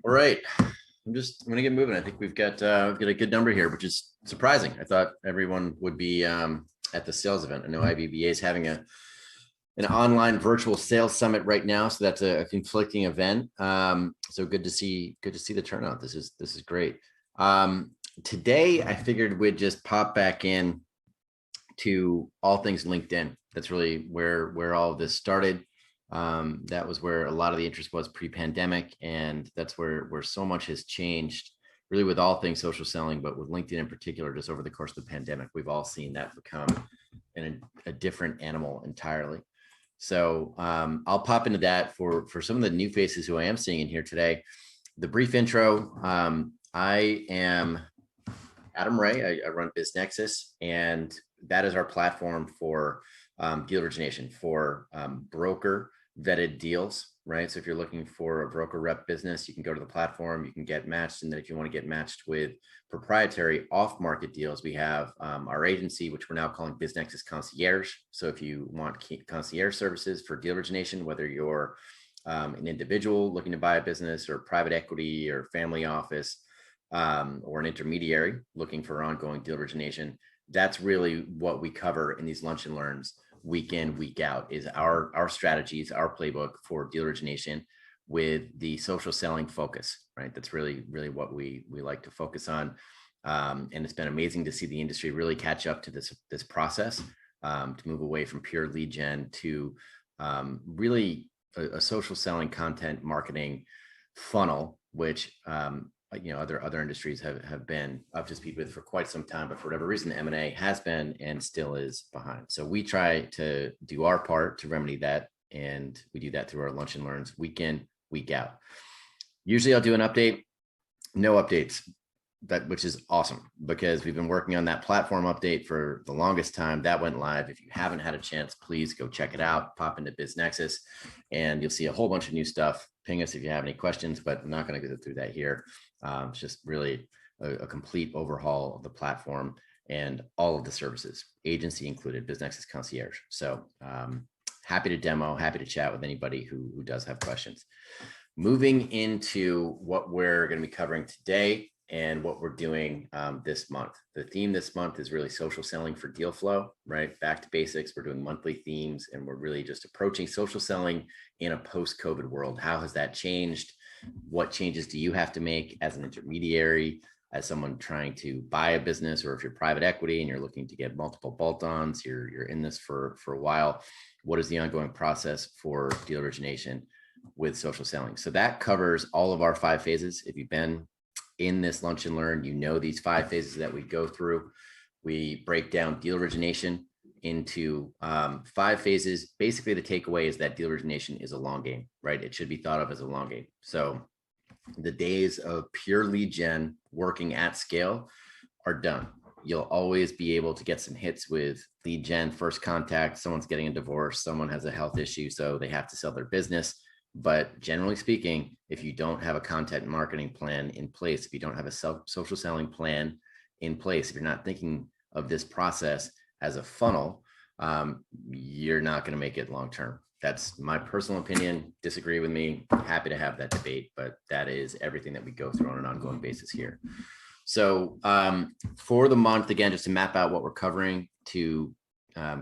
All right. I'm gonna get moving. I think we've got a good number here, which is surprising. I thought everyone would be at the sales event. I know IBBA is having an online virtual sales summit right now, so that's a conflicting event. So good to see the turnout. This is great. Today I figured we'd just pop back in to all things LinkedIn. That's really where all of this started. That was where a lot of the interest was pre-pandemic, and that's where so much has changed, really, with all things social selling, but with LinkedIn in particular. Just over the course of the pandemic, we've all seen that become a different animal entirely. So I'll pop into that for some of the new faces who I am seeing in here today. The brief intro. I am Adam Ray. I run BizNexus, and that is our platform for deal origination for broker vetted deals, right? So if you're looking for a broker rep business, you can go to the platform, you can get matched. And then if you want to get matched with proprietary off-market deals, we have our agency, which we're now calling BizNexus Concierge. So if you want concierge services for deal origination, whether you're an individual looking to buy a business, or private equity or family office, or an intermediary looking for ongoing deal origination, that's really what we cover in these lunch and learns week in, week out, is our strategies, our playbook for deal origination with the social selling focus, right? That's really what we like to focus on. And it's been amazing to see the industry really catch up to this process, to move away from pure lead gen to really a social selling content marketing funnel, which other industries have been up to speed with for quite some time, but for whatever reason, M&A has been and still is behind. So we try to do our part to remedy that, and we do that through our lunch and learns week in, week out. Usually I'll do an update, no updates, which is awesome, because we've been working on that platform update for the longest time. That went live. If you haven't had a chance, please go check it out. Pop into BizNexus and you'll see a whole bunch of new stuff. Ping us if you have any questions, but I'm not going to go through that here. It's just really a complete overhaul of the platform and all of the services, agency included, BizNexus Concierge. So happy to demo, happy to chat with anybody who does have questions. Moving into what we're going to be covering today and what we're doing this month. The theme this month is really social selling for deal flow, right? Back to basics. We're doing monthly themes, and we're really just approaching social selling in a post-COVID world. How has that changed? What changes do you have to make as an intermediary, as someone trying to buy a business, or if you're private equity and you're looking to get multiple bolt-ons, you're in this for a while. What is the ongoing process for deal origination with social selling? So that covers all of our 5 phases. If you've been in this lunch and learn, you know these 5 phases that we go through. We break down deal origination into 5 phases. Basically, the takeaway is that deal origination is a long game, right? It should be thought of as a long game. So the days of pure lead gen working at scale are done. You'll always be able to get some hits with lead gen, first contact. Someone's getting a divorce, someone has a health issue, so they have to sell their business. But generally speaking, if you don't have a content marketing plan in place, if you don't have a social selling plan in place, if you're not thinking of this process as a funnel, you're not going to make it long term. That's my personal opinion. Disagree with me, happy to have that debate, but that is everything that we go through on an ongoing basis here. So for the month, again, just to map out what we're covering, to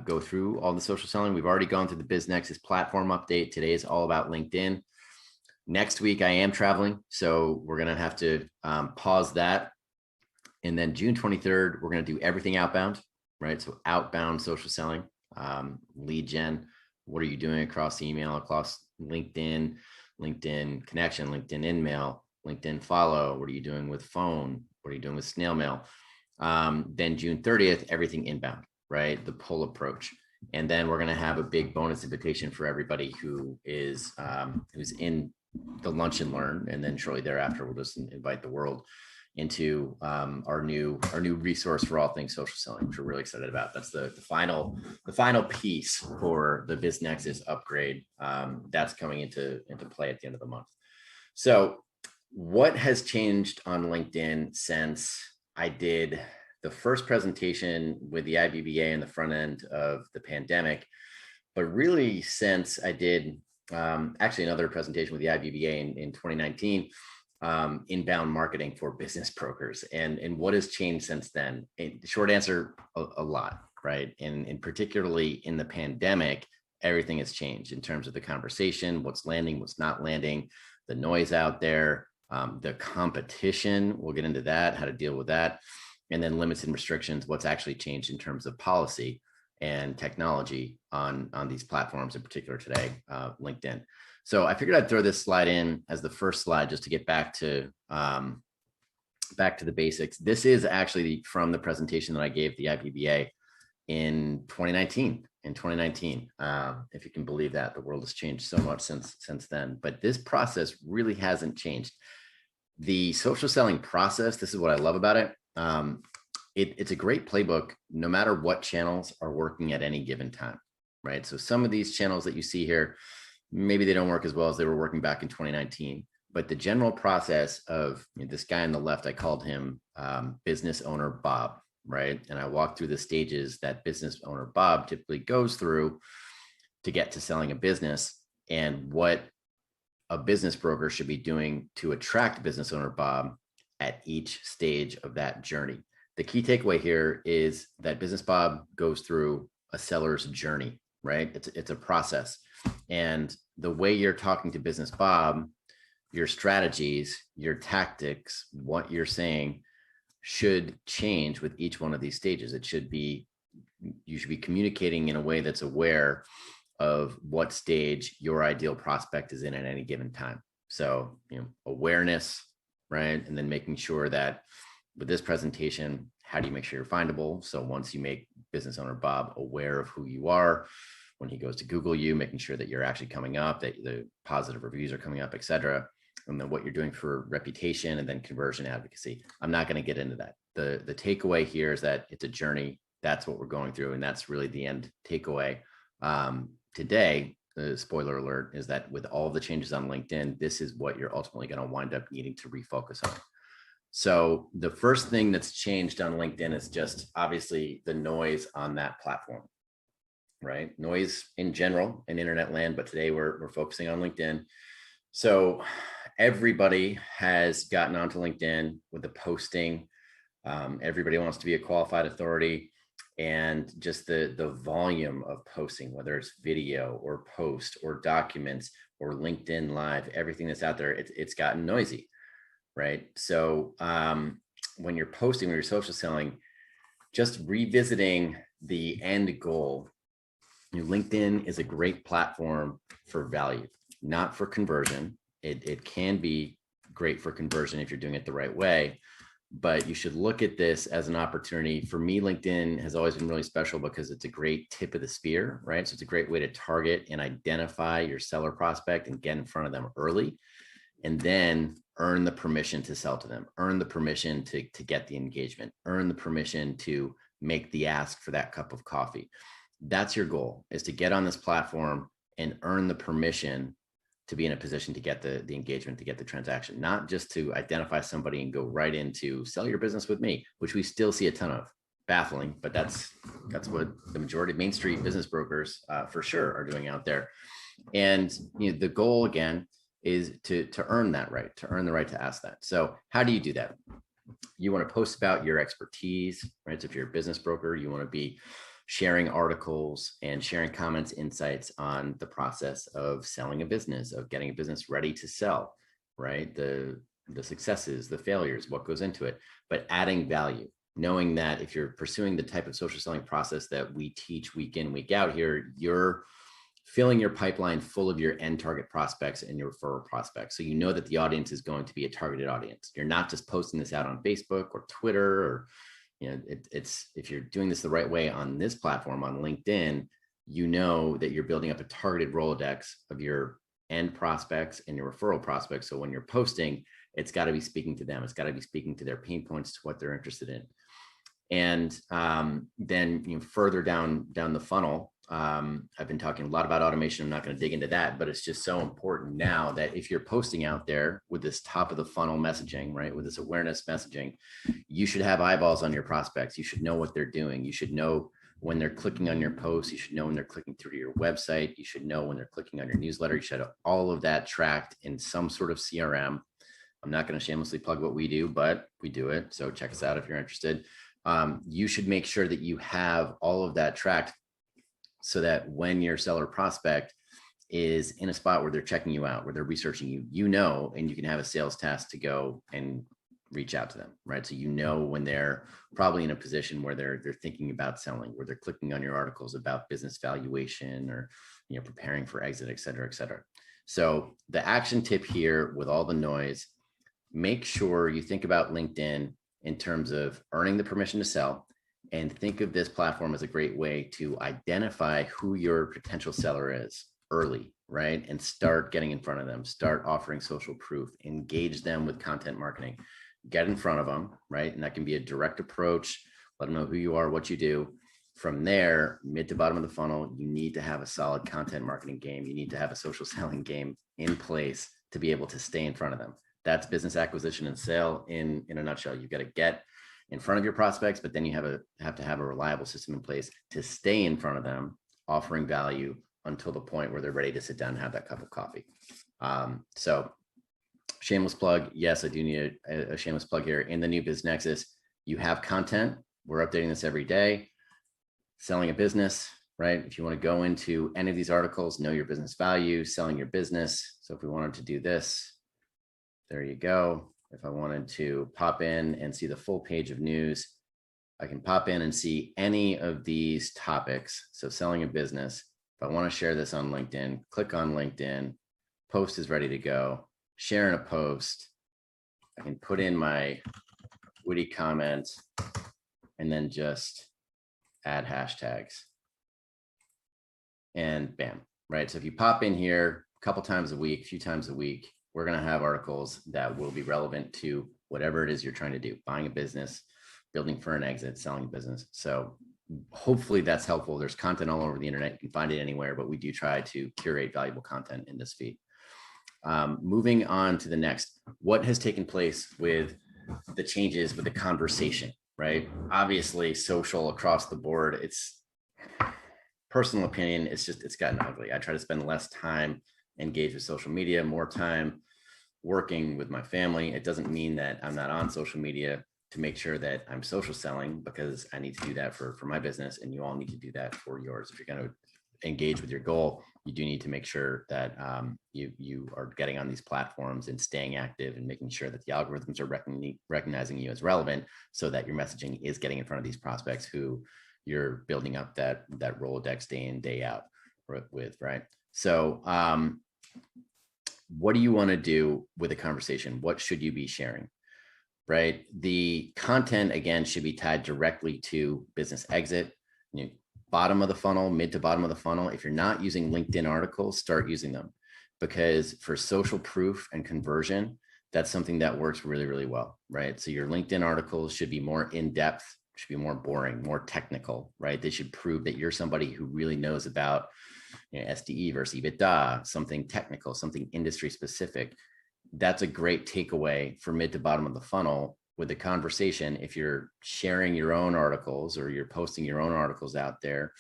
go through all the social selling. We've already gone through the BizNexus platform update. Today is all about LinkedIn. Next week, I am traveling, so we're going to have to pause that. And then June 23rd, we're going to do everything outbound, right? So outbound social selling, lead gen. What are you doing across email, across LinkedIn, LinkedIn connection, LinkedIn InMail, LinkedIn follow? What are you doing with phone? What are you doing with snail mail? Then June 30th, everything inbound, right? The pull approach. And then we're going to have a big bonus invitation for everybody who is who's in the lunch and learn. And then shortly thereafter, we'll just invite the world into our new resource for all things social selling, which we're really excited about. That's the final piece for the BizNexus upgrade that's coming into play at the end of the month. So what has changed on LinkedIn since I did the first presentation with the IBBA in the front end of the pandemic, but really since I did actually another presentation with the IBBA in 2019, inbound marketing for business brokers, and what has changed since then? Short answer, a lot, right? And particularly in the pandemic, everything has changed in terms of the conversation, what's landing, what's not landing, the noise out there, the competition. We'll get into that, how to deal with that, and then limits and restrictions, what's actually changed in terms of policy and technology on these platforms, in particular today, LinkedIn. So I figured I'd throw this slide in as the first slide just to get back to the basics. This is actually from the presentation that I gave the IBBA in 2019. If you can believe that, the world has changed so much since then, but this process really hasn't changed. The social selling process, this is what I love about it. It's a great playbook, no matter what channels are working at any given time, right? So some of these channels that you see here, maybe they don't work as well as they were working back in 2019, but the general process of this guy on the left, I called him business owner Bob, right? And I walked through the stages that business owner Bob typically goes through to get to selling a business, and what a business broker should be doing to attract business owner Bob at each stage of that journey. The key takeaway here is that business Bob goes through a seller's journey, right? It's a process. And the way you're talking to business Bob, your strategies, your tactics, what you're saying should change with each one of these stages. You should be communicating in a way that's aware of what stage your ideal prospect is in at any given time. So, awareness, right? And then making sure that with this presentation, how do you make sure you're findable? So once you make business owner Bob aware of who you are, when he goes to Google you, making sure that you're actually coming up, that the positive reviews are coming up, et cetera. And then what you're doing for reputation and then conversion advocacy. I'm not going to get into that. The takeaway here is that it's a journey. That's what we're going through. And that's really the end takeaway. Today, the spoiler alert is that with all the changes on LinkedIn, this is what you're ultimately going to wind up needing to refocus on. So the first thing that's changed on LinkedIn is just obviously the noise on that platform, right? Noise in general in internet land, but today we're focusing on LinkedIn. So everybody has gotten onto LinkedIn with the posting. Everybody wants to be a qualified authority, and just the volume of posting, whether it's video or post or documents or LinkedIn Live, everything that's out there, it's gotten noisy, right? So when you're posting, when you're social selling, just revisiting the end goal. LinkedIn is a great platform for value, not for conversion. It can be great for conversion if you're doing it the right way, but you should look at this as an opportunity. For me, LinkedIn has always been really special because it's a great tip of the spear, right? So it's a great way to target and identify your seller prospect and get in front of them early, and then earn the permission to sell to them, earn the permission to get the engagement, earn the permission to make the ask for that cup of coffee. That's your goal, is to get on this platform and earn the permission to be in a position to get the engagement, to get the transaction, not just to identify somebody and go right into sell your business with me, which we still see a ton of. Baffling, but that's what the majority of Main Street business brokers for sure are doing out there. And the goal again is to earn that right, to earn the right to ask that. So how do you do that? You want to post about your expertise, right? So if you're a business broker, you want to be sharing articles and sharing comments, insights on the process of selling a business, of getting a business ready to sell, right? The successes, the failures, what goes into it, but adding value, knowing that if you're pursuing the type of social selling process that we teach week in, week out here, you're filling your pipeline full of your end target prospects and your referral prospects. So you know that the audience is going to be a targeted audience. You're not just posting this out on Facebook or Twitter, or it's if you're doing this the right way on this platform, on LinkedIn, you know that you're building up a targeted Rolodex of your end prospects and your referral prospects. So when you're posting, it's got to be speaking to them. It's got to be speaking to their pain points, to what they're interested in. And then further down the funnel, I've been talking a lot about automation. I'm not going to dig into that, but it's just so important now that if you're posting out there with this top of the funnel messaging, right, with this awareness messaging, you should have eyeballs on your prospects. You should know what they're doing. You should know when they're clicking on your posts. You should know when they're clicking through to your website. You should know when they're clicking on your newsletter. You should have all of that tracked in some sort of CRM I'm not going to shamelessly plug what we do, but we do it. So check us out if you're interested. You should make sure that you have all of that tracked so that when your seller prospect is in a spot where they're checking you out, where they're researching you, and you can have a sales task to go and reach out to them, right? So when they're probably in a position where they're thinking about selling, where they're clicking on your articles about business valuation or preparing for exit, et cetera, et cetera. So the action tip here with all the noise, make sure you think about LinkedIn in terms of earning the permission to sell, and think of this platform as a great way to identify who your potential seller is early, right? And start getting in front of them, start offering social proof, engage them with content marketing, get in front of them, right? And that can be a direct approach. Let them know who you are, what you do. From there, mid to bottom of the funnel, you need to have a solid content marketing game. You need to have a social selling game in place to be able to stay in front of them. That's business acquisition and sale in a nutshell. You've got to get in front of your prospects, but then you have to have a reliable system in place to stay in front of them, offering value until the point where they're ready to sit down and have that cup of coffee. So shameless plug. Yes, I do need a shameless plug here. In the new BizNexus, you have content. We're updating this every day. Selling a business, right? If you want to go into any of these articles, know your business value, selling your business. So if we wanted to do this, there you go. If I wanted to pop in and see the full page of news, I can pop in and see any of these topics. So selling a business. If I want to share this on LinkedIn, click on LinkedIn, post is ready to go, share in a post. I can put in my witty comment and then just add hashtags and bam, right? So if you pop in here a couple times a week, a few times a week, we're going to have articles that will be relevant to whatever it is you're trying to do, buying a business, building for an exit, selling a business. So hopefully that's helpful. There's content all over the internet. You can find it anywhere, but we do try to curate valuable content in this feed. Moving on to the next, what has taken place with the changes with the conversation, right? Obviously social across the board, it's personal opinion. It's gotten ugly. I try to spend less time engaged with social media, more time working with my family. It doesn't mean that I'm not on social media to make sure that I'm social selling, because I need to do that for my business, and you all need to do that for yours. If you're going to engage with your goal, you do need to make sure that you are getting on these platforms and staying active and making sure that the algorithms are recognizing you as relevant, so that your messaging is getting in front of these prospects who you're building up that Rolodex day in, day out with, right? So what do you want to do with a conversation? What should you be sharing? Right? The content, again, should be tied directly to business exit. Bottom of the funnel, mid to bottom of the funnel. If you're not using LinkedIn articles, start using them, because for social proof and conversion, that's something that works really, really well, right? So your LinkedIn articles should be more in-depth, should be more boring, more technical, right? They should prove that you're somebody who really knows about SDE versus EBITDA, something technical, something industry specific. That's a great takeaway for mid to bottom of the funnel with the conversation. If you're sharing your own articles or you're posting your own articles out there,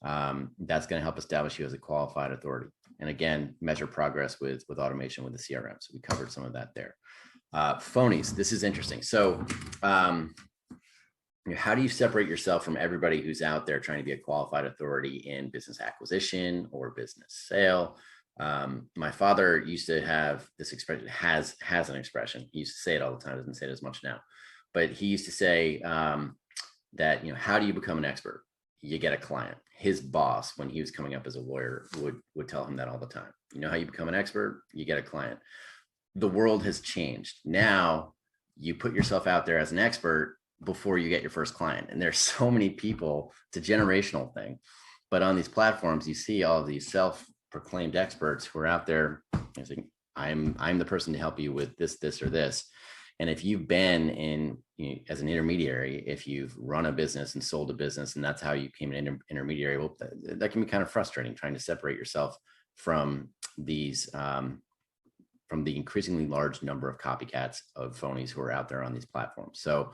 that's going to help establish you as a qualified authority. And again, measure progress with automation with the CRM. So we covered some of that there. Phonies, this is interesting. So how do you separate yourself from everybody who's out there trying to be a qualified authority in business acquisition or business sale? My father used to have this expression, has an expression. He used to say it all the time, doesn't say it as much now, but he used to say that, how do you become an expert? You get a client. His boss, when he was coming up as a lawyer, would tell him that all the time. You know how you become an expert? You get a client. The world has changed. Now you put yourself out there as an expert before you get your first client. And there's so many people, it's a generational thing, but on these platforms, you see all of these self-proclaimed experts who are out there saying, I'm the person to help you with this or this. And if you've been as an intermediary, if you've run a business and sold a business, and that's how you became an intermediary, well, that can be kind of frustrating, trying to separate yourself from these, from the increasingly large number of copycats of phonies who are out there on these platforms. So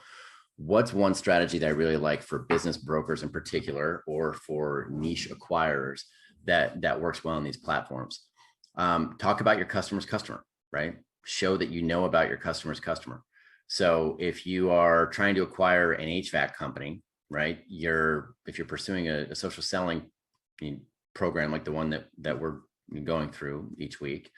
what's one strategy that I really like for business brokers in particular, or for niche acquirers that works well on these platforms? Talk about your customer's customer, right? show that you know about your customer's customer. So if you are trying to acquire an HVAC company, right, if you're pursuing a social selling program like the one that we're going through each week,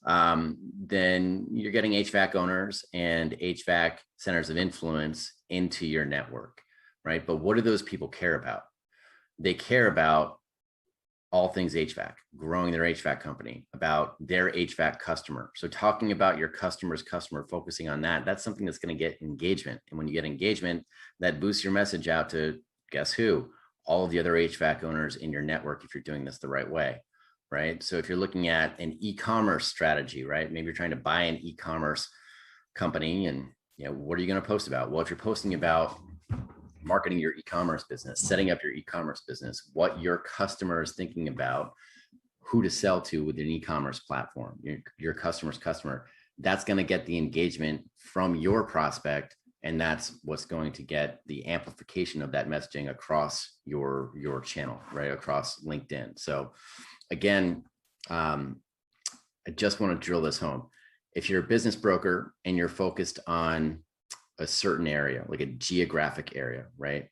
then you're getting HVAC owners and HVAC centers of influence into your network, right? But what do those people care about? They care about all things HVAC, growing their HVAC company, about their HVAC customer. So talking about your customer's customer, focusing on that, that's something that's going to get engagement. And when you get engagement, that boosts your message out to, guess who? All of the other HVAC owners in your network, if you're doing this the right way, right? So if you're looking at an e-commerce strategy, right? Maybe you're trying to buy an e-commerce company, and what are you going to post about? Well, if you're posting about marketing your e-commerce business, setting up your e-commerce business, what your customer is thinking about, who to sell to with an e-commerce platform, your customer's customer, that's going to get the engagement from your prospect. And that's what's going to get the amplification of that messaging across your channel, right? Across LinkedIn. So again, I just want to drill this home. If you're a business broker and you're focused on a certain area, like a geographic area, right?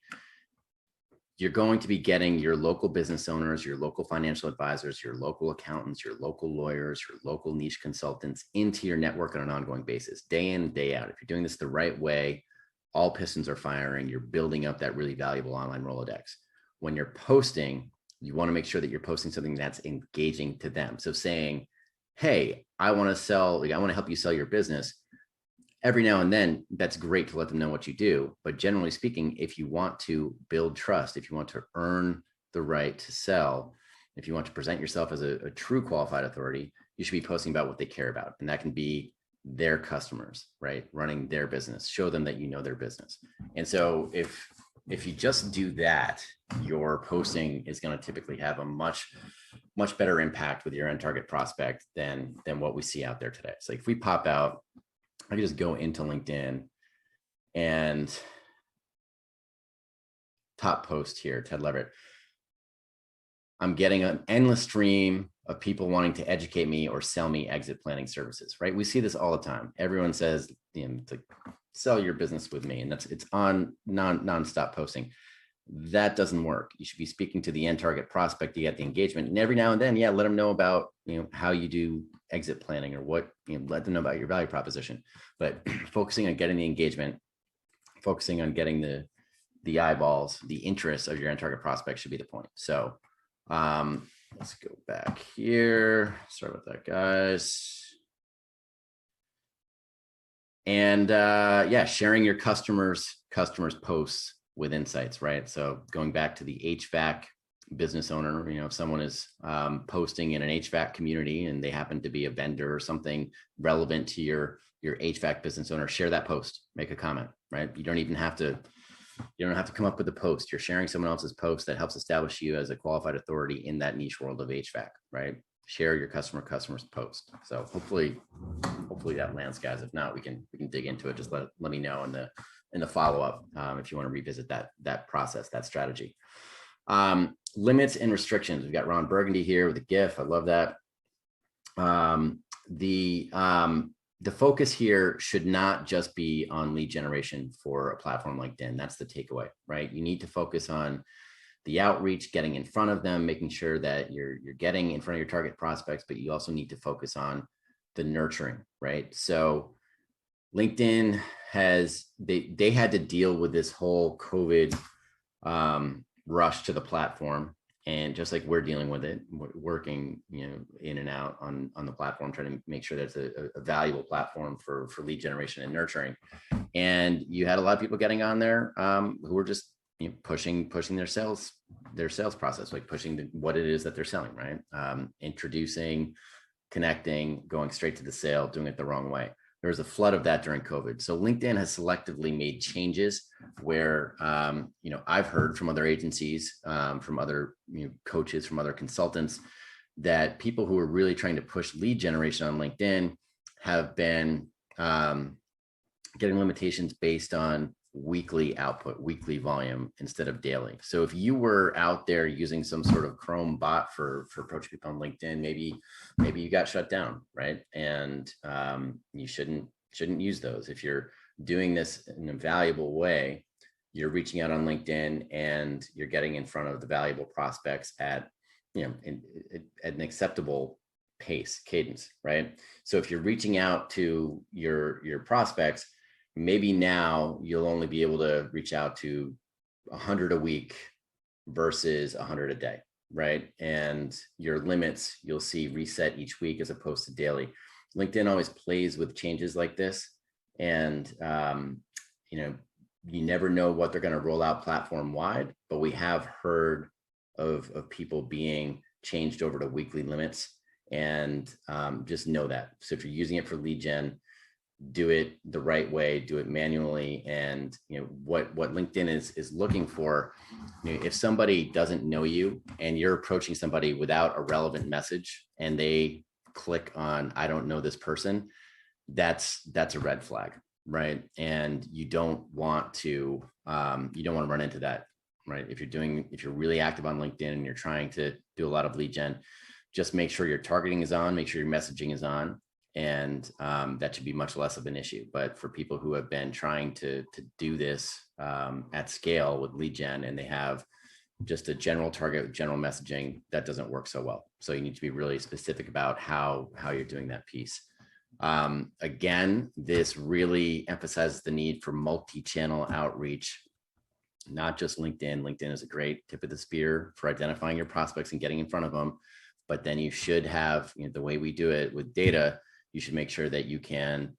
You're going to be getting your local business owners, your local financial advisors, your local accountants, your local lawyers, your local niche consultants into your network on an ongoing basis, day in, day out. If you're doing this the right way, all pistons are firing. You're building up that really valuable online Rolodex. When you're posting, you want to make sure that you're posting something that's engaging to them. So saying, hey, I want to help you sell your business. Every now and then, that's great to let them know what you do. But generally speaking, if you want to build trust, if you want to earn the right to sell, if you want to present yourself as a true qualified authority, you should be posting about what they care about. And that can be their customers, right? Running their business, show them that you know their business. And so if you just do that, your posting is going to typically have a much better impact with your end target prospect than what we see out there today. So if we pop out, I can just go into LinkedIn and top post here, Ted Leverett. I'm getting an endless stream of people wanting to educate me or sell me exit planning services, right? We see this all the time. Everyone says, to sell your business with me, and it's on nonstop posting. That doesn't work. You should be speaking to the end target prospect to get the engagement. And every now and then, let them know about, how you do exit planning or what, let them know about your value proposition. But focusing on getting the engagement, focusing on getting the eyeballs, the interest of your end target prospect should be the point. So let's go back here. Sorry about that, guys. And sharing your customers' posts with insights, right? So going back to the HVAC business owner, if someone is posting in an HVAC community and they happen to be a vendor or something relevant to your HVAC business owner, share that post, make a comment, right? You don't have to come up with a post. You're sharing someone else's post that helps establish you as a qualified authority in that niche world of HVAC, right? Share your customer's post. So hopefully that lands, guys. If not, we can dig into it. Just let me know in the follow-up if you want to revisit that process, that strategy. Limits and restrictions. We've got Ron Burgundy here with a GIF. I love that. The focus here should not just be on lead generation for a platform like LinkedIn. That's the takeaway, right? You need to focus on the outreach, getting in front of them, making sure that you're getting in front of your target prospects, but you also need to focus on the nurturing, right? So LinkedIn they had to deal with this whole COVID rush to the platform. And just like we're dealing with it, we're working, in and out on the platform, trying to make sure that it's a valuable platform for lead generation and nurturing. And you had a lot of people getting on there who were just pushing their sales process, like pushing what it is that they're selling, right? Introducing, connecting, going straight to the sale, doing it the wrong way. There was a flood of that during COVID. So LinkedIn has selectively made changes where, I've heard from other agencies, from other coaches, from other consultants, that people who are really trying to push lead generation on LinkedIn have been getting limitations based on weekly output, weekly volume instead of daily. So if you were out there using some sort of Chrome bot for approaching people on LinkedIn, maybe you got shut down, right? And you shouldn't use those. If you're doing this in a valuable way, you're reaching out on LinkedIn and you're getting in front of the valuable prospects at, at an acceptable pace, cadence, right? So if you're reaching out to your prospects, maybe now you'll only be able to reach out to 100 a week versus 100 a day, right? And your limits you'll see reset each week as opposed to daily. LinkedIn always plays with changes like this, and you never know what they're going to roll out platform wide, but we have heard of people being changed over to weekly limits, and just know that. So if you're using it for lead gen, do it the right way, do it manually. And what LinkedIn is looking for, if somebody doesn't know you and you're approaching somebody without a relevant message and they click on, I don't know this person, that's a red flag, right? And you don't want to run into that, right? If you're really active on LinkedIn and you're trying to do a lot of lead gen, just make sure your targeting is on, make sure your messaging is on, and that should be much less of an issue. But for people who have been trying to do this at scale with lead gen, and they have just a general target with general messaging, that doesn't work so well. So you need to be really specific about how you're doing that piece. Again, this really emphasizes the need for multi-channel outreach, not just LinkedIn. LinkedIn is a great tip of the spear for identifying your prospects and getting in front of them. But then you should have, the way we do it with data, you should make sure that you can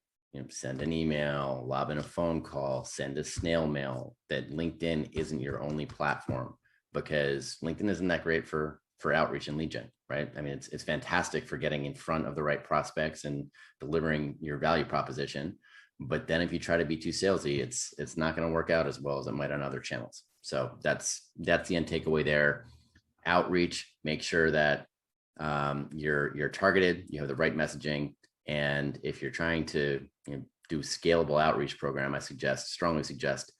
send an email, lob in a phone call, send a snail mail, that LinkedIn isn't your only platform, because LinkedIn isn't that great for outreach and lead gen, right? I mean, it's fantastic for getting in front of the right prospects and delivering your value proposition. But then if you try to be too salesy, it's not going to work out as well as it might on other channels. So that's the end takeaway there. Outreach, make sure that you're targeted, you have the right messaging. And if you're trying to do scalable outreach program, I strongly suggest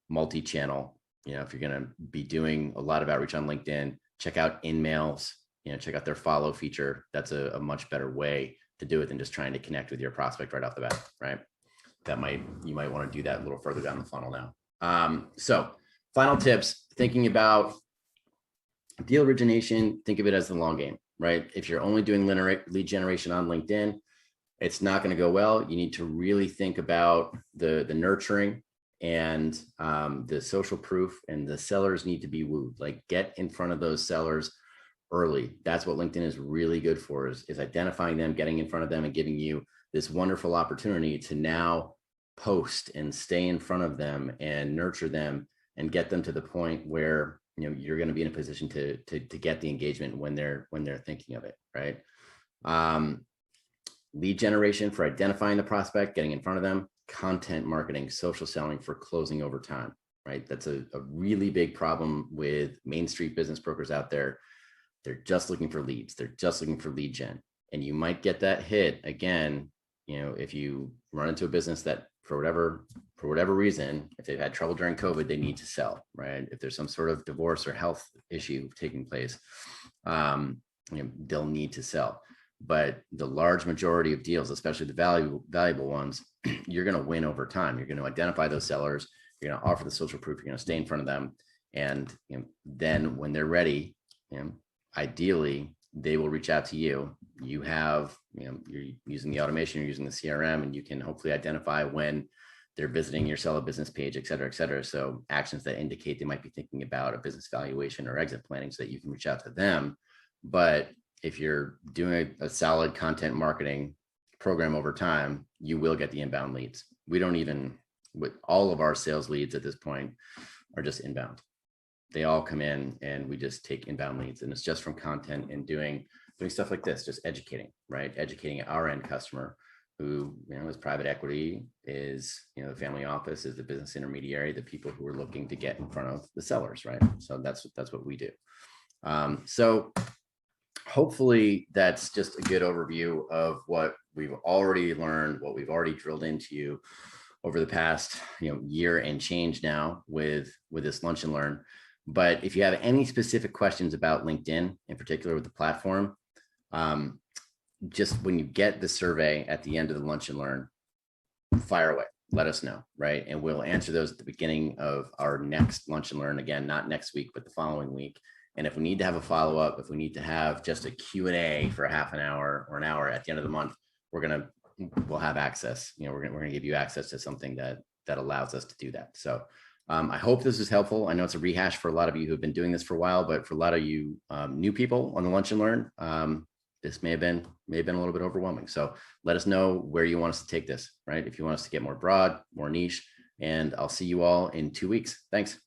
multi-channel. If you're going to be doing a lot of outreach on LinkedIn, check out InMails, check out their follow feature. That's a much better way to do it than just trying to connect with your prospect right off the bat, right? You might want to do that a little further down the funnel now. So final tips, thinking about deal origination, think of it as the long game, right? If you're only doing lead generation on LinkedIn, it's not going to go well. You need to really think about the nurturing and the social proof, and the sellers need to be wooed. Like, get in front of those sellers early. That's what LinkedIn is really good for, is identifying them, getting in front of them, and giving you this wonderful opportunity to now post and stay in front of them and nurture them and get them to the point where you're going to be in a position to get the engagement when they're thinking of it, right? Lead generation for identifying the prospect, getting in front of them, content marketing, social selling for closing over time, right? That's a really big problem with Main Street business brokers out there. They're just looking for leads. They're just looking for lead gen. And you might get that hit again, if you run into a business that for whatever reason, if they've had trouble during COVID, they need to sell, right? If there's some sort of divorce or health issue taking place, they'll need to sell. But the large majority of deals, especially the valuable ones, you're going to win over time. You're going to identify those sellers. You're going to offer the social proof. You're going to stay in front of them. And then when they're ready, ideally, they will reach out to you. You have, you're using the automation, you're using the CRM, and you can hopefully identify when they're visiting your seller business page, et cetera, et cetera. So actions that indicate they might be thinking about a business valuation or exit planning, so that you can reach out to them. But if you're doing a solid content marketing program over time, you will get the inbound leads. We don't even, with all of our sales leads at this point, are just inbound. They all come in and we just take inbound leads, and it's just from content and doing stuff like this, just educating, right? Educating our end customer, who, is private equity, is, the family office, is the business intermediary, the people who are looking to get in front of the sellers, right? So that's what we do. So hopefully that's just a good overview of what we've already learned, what we've already drilled into you over the past year and change now with this lunch and learn. But if you have any specific questions about LinkedIn, in particular with the platform, just when you get the survey at the end of the lunch and learn, fire away, let us know, right? And we'll answer those at the beginning of our next lunch and learn, again, not next week, but the following week. And if we need to have a follow-up, if we need to have just a Q&A for half an hour or an hour at the end of the month, we'll have access. We're gonna give you access to something that allows us to do that. So I hope this is helpful. I know it's a rehash for a lot of you who've been doing this for a while, but for a lot of you new people on the lunch and learn, this may have been a little bit overwhelming. So let us know where you want us to take this, right? If you want us to get more broad, more niche, and I'll see you all in 2 weeks. Thanks.